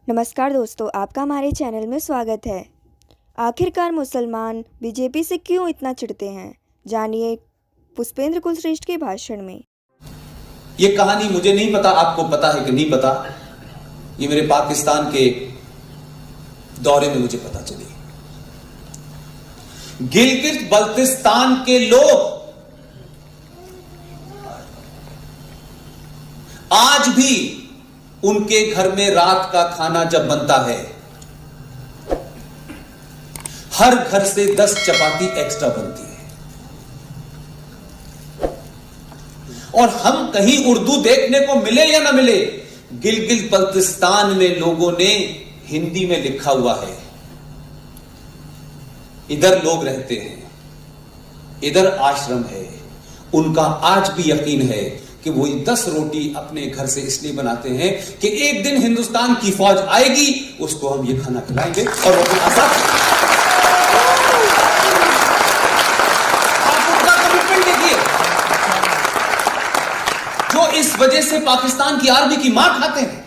नमस्कार दोस्तों, आपका हमारे चैनल में स्वागत है। आखिरकार मुसलमान बीजेपी से क्यों इतना चिढ़ते हैं, जानिए पुष्पेंद्र कुलश्रेष्ठ के भाषण में। ये कहानी मुझे नहीं पता आपको पता है कि नहीं पता, ये मेरे पाकिस्तान के दौरे में मुझे पता चली। गिलगित बल्तिस्तान के लोग आज भी उनके घर में रात का खाना जब बनता है, हर घर से 10 चपाती एक्स्ट्रा बनती है। और हम कहीं उर्दू देखने को मिले या ना मिले, गिलगित बल्तिस्तान में लोगों ने हिंदी में लिखा हुआ है। इधर लोग रहते हैं, इधर आश्रम है, उनका आज भी यकीन है कि वो 10 रोटी अपने घर से इसलिए बनाते हैं कि एक दिन हिंदुस्तान की फौज आएगी, उसको हम ये खाना खिलाएंगे और वो आजाद। आप उनका कमिटमेंट देखिए, जो इस वजह से पाकिस्तान की आर्मी की मार खाते हैं।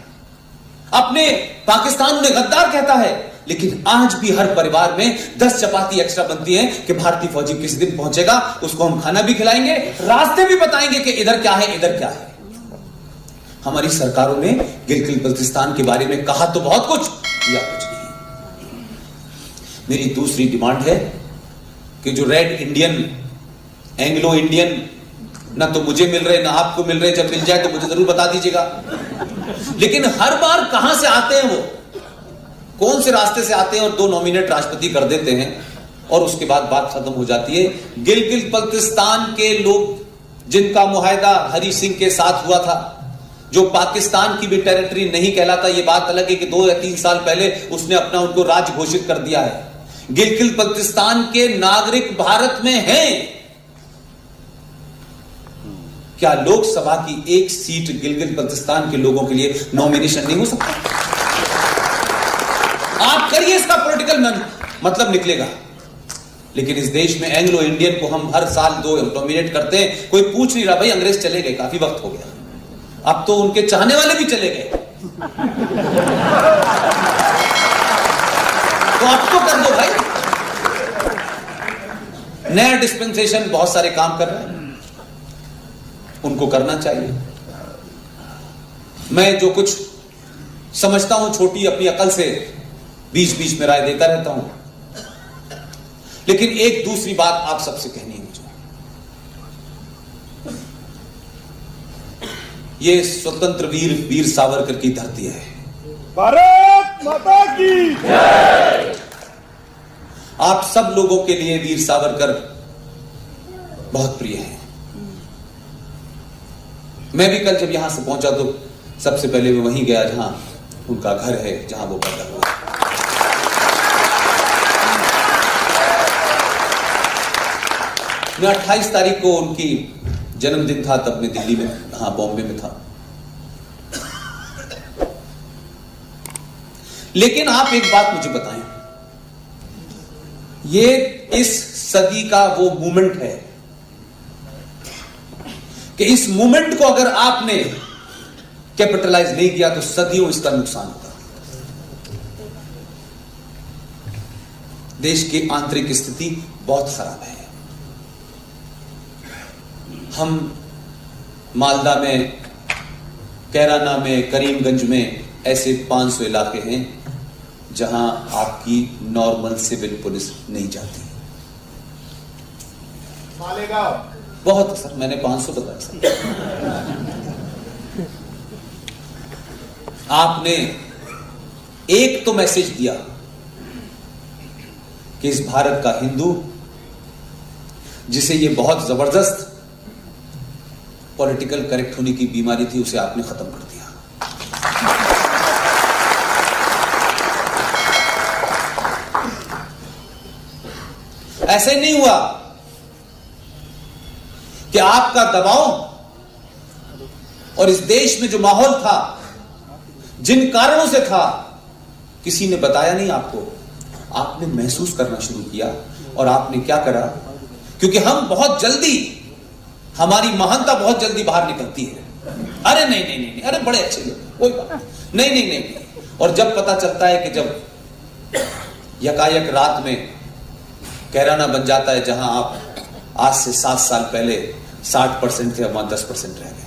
अपने पाकिस्तान उन्हें गद्दार कहता है, लेकिन आज भी हर परिवार में 10 चपाती एक्स्ट्रा बनती है कि भारतीय फौजी किसी दिन पहुंचेगा, उसको हम खाना भी खिलाएंगे, रास्ते भी बताएंगे कि इधर क्या है, इधर क्या है। हमारी सरकारों ने गिलगित बल्तिस्तान के बारे में कहा तो बहुत कुछ, या कुछ नहीं। मेरी दूसरी डिमांड है कि जो रेड इंडियन, एंग्लो इंडियन ना तो मुझे मिल रहे ना आपको मिल रहे, जब मिल जाए तो मुझे जरूर बता दीजिएगा। लेकिन हर बार कहां से आते हैं, वो कौन से रास्ते से आते हैं और 2 नॉमिनेट राष्ट्रपति कर देते हैं और उसके बाद बात खत्म हो जाती है। गिलगित बल्तिस्तान के लोग जिनका मुआहदा हरी सिंह के साथ हुआ था, जो पाकिस्तान की भी टेरिटरी नहीं कहलाता, यह बात अलग है कि 2 या 3 साल पहले उसने अपना उनको राज्य घोषित कर दिया है। गिलगित बल्तिस्तान के नागरिक भारत में हैं। क्या लोकसभा की एक सीट गिलगित बल्तिस्तान के लोगों के लिए नॉमिनेशन नहीं हो सकता? आप करिए, इसका पॉलिटिकल मतलब निकलेगा। लेकिन इस देश में एंग्लो इंडियन को हम हर साल 2 नॉमिनेट करते हैं, कोई पूछ नहीं रहा। भाई अंग्रेज चले गए, काफी वक्त हो गया, अब तो उनके चाहने वाले भी चले गए, तो अब तो कर दो भाई। नया डिस्पेंसेशन बहुत सारे काम कर रहे हैं, उनको करना चाहिए। मैं जो कुछ समझता हूं छोटी अपनी अकल से बीच बीच में राय देता रहता हूं, लेकिन एक दूसरी बात आप सबसे कहनी है मुझे। ये स्वतंत्र वीर सावरकर की धरती है। भारत माता की जय। आप सब लोगों के लिए वीर सावरकर बहुत प्रिय हैं। मैं भी कल जब यहां से पहुंचा तो सबसे पहले मैं वहीं गया जहां उनका घर है, जहां वो पैदा हुआ। मैं 28 तारीख को उनकी जन्मदिन था, तब मैं दिल्ली में, हाँ बॉम्बे में था। लेकिन आप एक बात मुझे बताएं, ये इस सदी का वो मूवमेंट है कि इस मूवमेंट को अगर आपने कैपिटलाइज नहीं किया तो सदियों इसका नुकसान होगा। देश की आंतरिक स्थिति बहुत खराब है। हम मालदा में, कैराना में, करीमगंज में ऐसे 500 इलाके हैं जहां आपकी नॉर्मल सिविल पुलिस नहीं जाती। मालेगांव बहुत सर, मैंने 500 बताया सर। आपने एक तो मैसेज दिया कि इस भारत का हिंदू, जिसे ये बहुत जबरदस्त पॉलिटिकल करेक्ट होने की बीमारी थी, उसे आपने खत्म कर दिया। ऐसे नहीं हुआ कि आपका दबाव और इस देश में जो माहौल था, जिन कारणों से था, किसी ने बताया नहीं आपको। आपने महसूस करना शुरू किया और आपने क्या करा, क्योंकि हम बहुत जल्दी, हमारी महानता बहुत जल्दी बाहर निकलती है। अरे नहीं नहीं नहीं, अरे बड़े अच्छे लोग, कोई बात नहीं नहीं नहीं, और जब पता चलता है कि जब यकायक रात में कैराना बन जाता है, जहां आप आज से 7 साल पहले 60% थे, अब वहां 10% रह गए।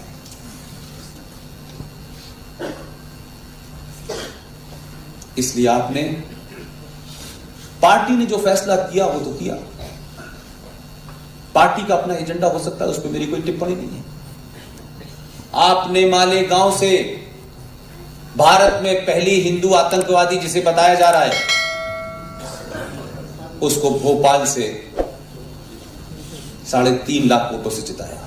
इसलिए आपने, पार्टी ने जो फैसला किया वो तो किया, पार्टी का अपना एजेंडा हो सकता है, उस पर मेरी कोई टिप्पणी नहीं है। आपने मालेगांव से भारत में पहली हिंदू आतंकवादी जिसे बताया जा रहा है, उसको भोपाल से 3.5 लाख वोटों से जिताया।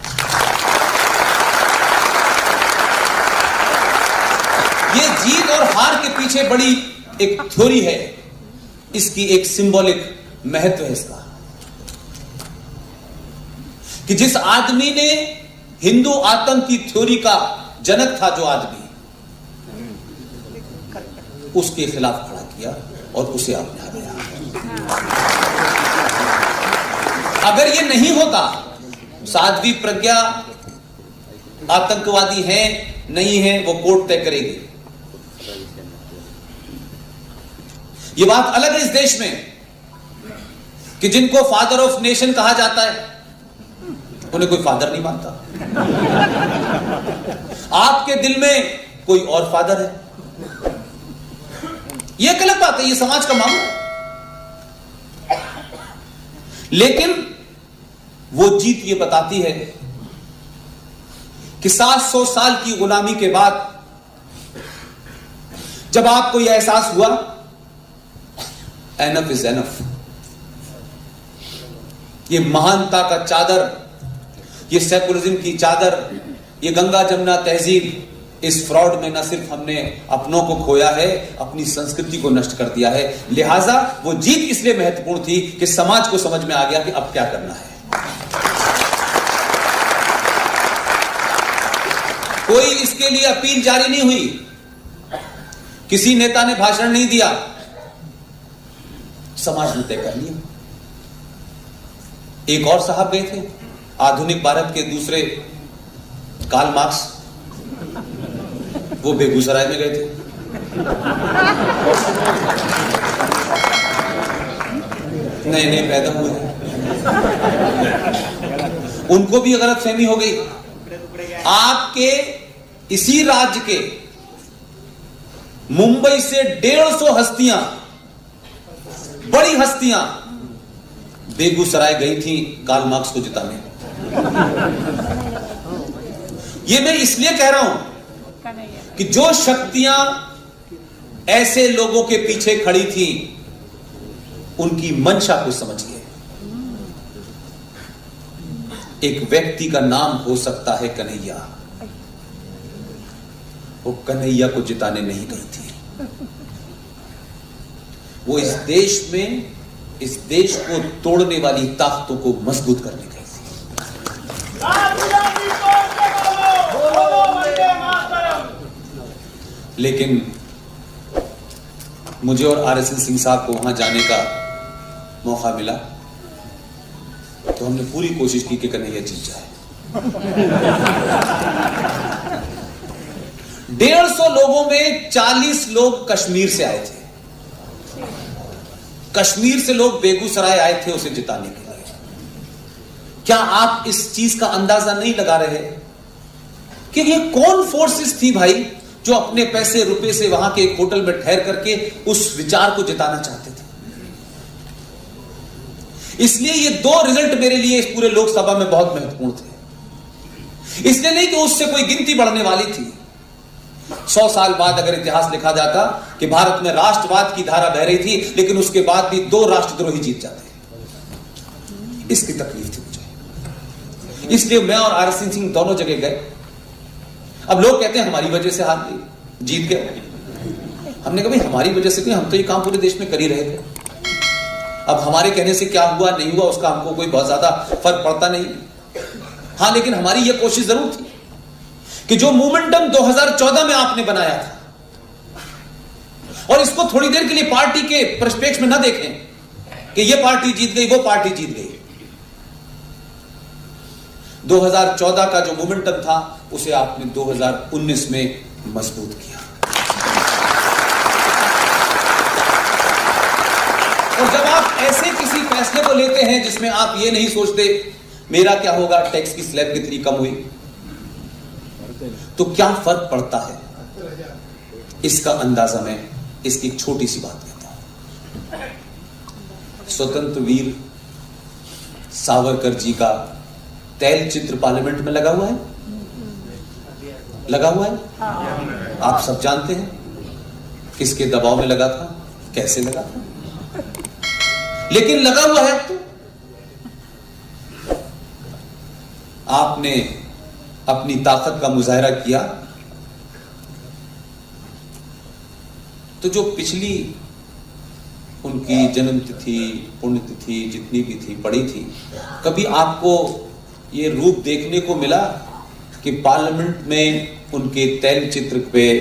ये जीत और हार के पीछे बड़ी एक थ्योरी है, इसकी एक सिंबॉलिक महत्व है इसका, कि जिस आदमी ने हिंदू आतंक की थ्योरी का जनक था, जो आदमी, उसके खिलाफ खड़ा किया और उसे आपने हराया। अगर ये नहीं होता, साध्वी प्रज्ञा आतंकवादी है नहीं है वो कोर्ट तय करेगी। ये बात अलग है इस देश में कि जिनको फादर ऑफ नेशन कहा जाता है, उन्हें कोई फादर नहीं मानता। आपके दिल में कोई और फादर है, यह गलत बात है, यह समाज का मामला है। लेकिन वो जीत ये बताती है कि 700 साल की गुलामी के बाद जब आपको यह एहसास हुआ एनफ इज एनफ, ये महानता का चादर, ये सेकुलरिज्म की चादर, ये गंगा जमुना तहजीब, इस फ्रॉड में न सिर्फ हमने अपनों को खोया है, अपनी संस्कृति को नष्ट कर दिया है। लिहाजा वो जीत इसलिए महत्वपूर्ण थी कि समाज को समझ में आ गया कि अब क्या करना है। कोई इसके लिए अपील जारी नहीं हुई, किसी नेता ने भाषण नहीं दिया, समाज ने तय कर लिया। एक और साहब गए थे, आधुनिक भारत के दूसरे कार्ल मार्क्स, वो बेगूसराय में गए थे। नए नए पैदा हुए हैं, उनको भी गलतफहमी हो गई। आपके इसी राज्य के मुंबई से 150 हस्तियां, बड़ी हस्तियां बेगूसराय गई थी कार्ल मार्क्स को जिताने। ये मैं इसलिए कह रहा हूं कि जो शक्तियां ऐसे लोगों के पीछे खड़ी थी, उनकी मंशा को समझिए। एक व्यक्ति का नाम हो सकता है कन्हैया, वो कन्हैया को जिताने नहीं गई थी, वो इस देश में, इस देश को तोड़ने वाली ताकतों को मजबूत करने गई थी। लेकिन मुझे और आरएसएन सिंह साहब को वहां जाने का मौका मिला तो हमने पूरी कोशिश की कि कन्हैया जीत जाए। 150 लोगों में 40 लोग कश्मीर से आए थे, कश्मीर से लोग बेगूसराय आए थे उसे जिताने के लिए। क्या आप इस चीज का अंदाजा नहीं लगा रहे कि ये कौन फोर्सेस थी भाई, जो अपने पैसे रुपए से वहां के एक होटल में ठहर करके उस विचार को जिताना चाहते थे। इसलिए ये 2 रिजल्ट मेरे लिए इस पूरे लोकसभा में बहुत महत्वपूर्ण थे। इसलिए नहीं कि उससे कोई गिनती बढ़ने वाली थी। 100 साल बाद अगर इतिहास लिखा जाता कि भारत में राष्ट्रवाद की धारा बह रही थी, लेकिन उसके बाद भी 2 राष्ट्रद्रोही जीत जाते, इसकी तकलीफ थी मुझे। इसलिए मैं और आरएसएन सिंह दोनों जगह गए। अब लोग कहते हैं हमारी वजह से हार गई, जीत गए। हमने कहा भाई हमारी वजह से नहीं, हम तो ये काम पूरे देश में कर ही रहे थे। अब हमारे कहने से क्या हुआ नहीं हुआ उसका हमको कोई बहुत ज्यादा फर्क पड़ता नहीं। हां, लेकिन हमारी यह कोशिश जरूर थी कि जो मोमेंटम 2014 में आपने बनाया था, और इसको थोड़ी देर के लिए पार्टी के परिप्रेक्ष्य में ना देखें कि यह पार्टी जीत गई, वो पार्टी जीत गई। 2014 का जो मोमेंटम था उसे आपने 2019 में मजबूत किया। और जब आप ऐसे किसी फैसले को लेते हैं जिसमें आप ये नहीं सोचते मेरा क्या होगा, टैक्स की स्लैब कितनी कम हुई, तो क्या फर्क पड़ता है, इसका अंदाजा मैं इसकी एक छोटी सी बात कहता हूं। स्वतंत्र वीर सावरकर जी का तैल चित्र पार्लियामेंट में लगा हुआ है, लगा हुआ है। आप सब जानते हैं किसके दबाव में लगा था, कैसे लगा था, लेकिन लगा हुआ है। तो आपने अपनी ताकत का मुजाहरा किया, तो जो पिछली उनकी जन्मतिथि पुण्यतिथि जितनी भी थी पड़ी थी, कभी आपको ये रूप देखने को मिला कि पार्लियामेंट में उनके तैल चित्र पे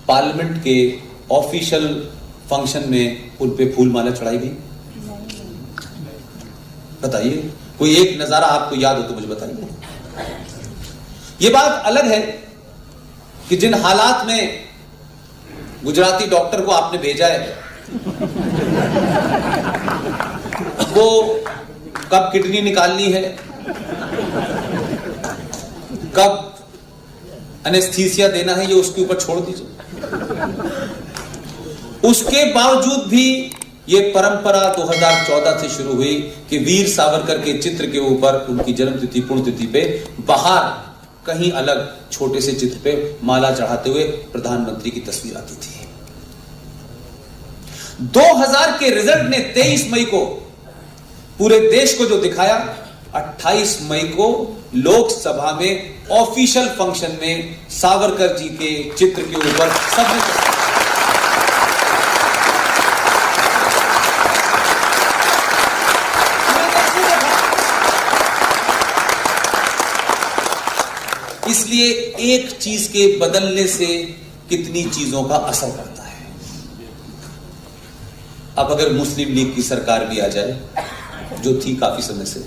पार्लियामेंट के ऑफिशियल फंक्शन में उन पे फूल माला चढ़ाई गई? बताइए, कोई एक नजारा आपको याद हो तो मुझे बताइए। ये बात अलग है कि जिन हालात में गुजराती डॉक्टर को आपने भेजा है, वो कब किडनी निकालनी है, कब एनेस्थीसिया देना है, ये उसके ऊपर छोड़ दीजिए। उसके बावजूद भी ये परंपरा 2014 से शुरू हुई कि वीर सावरकर के चित्र के ऊपर उनकी जन्मतिथि पुण्यतिथि पे बाहर कहीं अलग छोटे से चित्र पे माला चढ़ाते हुए प्रधानमंत्री की तस्वीर आती थी। 2000 के रिजल्ट ने 23 मई को पूरे देश को जो दिखाया, 28 मई को लोकसभा में ऑफिशियल फंक्शन में सावरकर जी के चित्र के ऊपर सबने इसलिए एक चीज के बदलने से कितनी चीजों का असर पड़ता है। अब अगर मुस्लिम लीग की सरकार भी आ जाए, जो थी काफी समय से,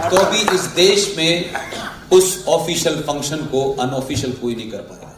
तो भी इस देश में उस ऑफिशियल फंक्शन को अनऑफिशियल कोई नहीं कर पाएगा।